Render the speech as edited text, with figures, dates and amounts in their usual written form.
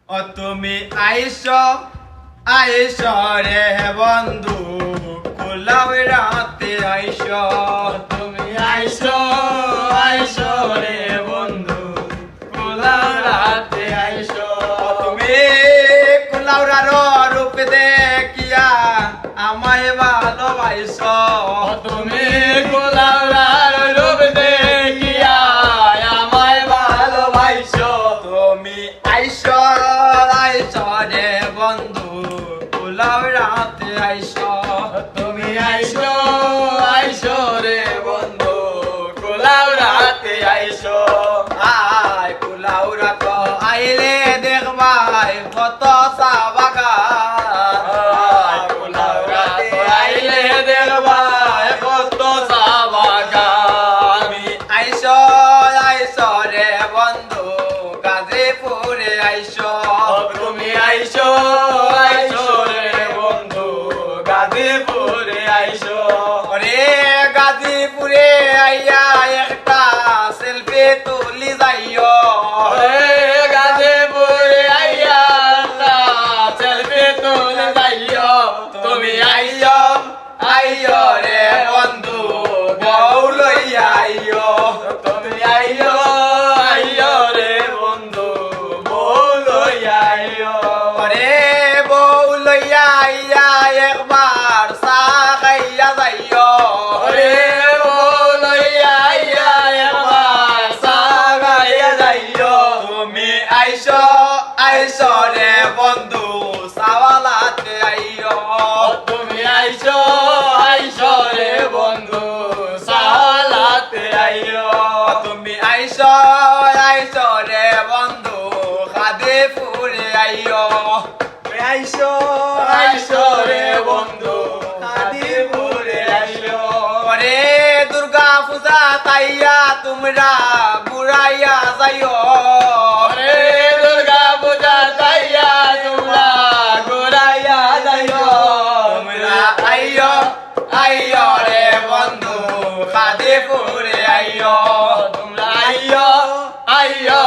ও তুমি আইস রে বন্ধু কুলাও রাতে আইস তুমি আইস রে বন্ধু কুলাও রাতে আইস তুমি কুলাউরার রূপ দেখিয়া আমায় ভালোবাইস তুমি কুলাউরার রূপ দেখিয়া আমায় ভালোবাইছো তুমি আইস রে বন্ধু কুলাও রাতে আইস তুমি আইস রে বন্ধু কুলাও রাতে আইসো আয় কুলাউরা তো আইলে দেখবাই কত চা বাগান কুলাও রাতে আইলে দেখবা কত চা বাগান তুমি আইস রে বন্ধু গাজীপুরে আইস তুমি আইসো রে বন্ধু গাজীপুরে আইসো রে গাজীপুরে আইয়া একটা সেলফি তুলি যাইও গাজীপুরে আইয়া সেলফি তুলে যাইও তুমি আইও রে বন্ধু বউ লইয়া আইও তুমি আইও রে বন্ধু বউ লইয়া আইও রে বউ লইয়া আইয়া একবার চা খাইয়া যাইও রে বউ লইয়া আইয়া একবার চা খাইয়া যাইও তুমি আইস রে বন্ধু চাওয়ালাতে আইও তুমি আইসো রে বন্ধু সালাতে আইও তুমি আইস রে বন্ধু খাদিপুরে আইও আইসো রে বন্ধু খাদিপুরে আইও রে দুর্গা পূজা তাইয়া তোমরা ঘুরাইয়া যাইও রে দুর্গা পূজা তাইয়া তোমরা ঘুরাইয়া যাইও তোমরা আইও রে বন্ধু খাদিপুরে আইও তোমরা আইও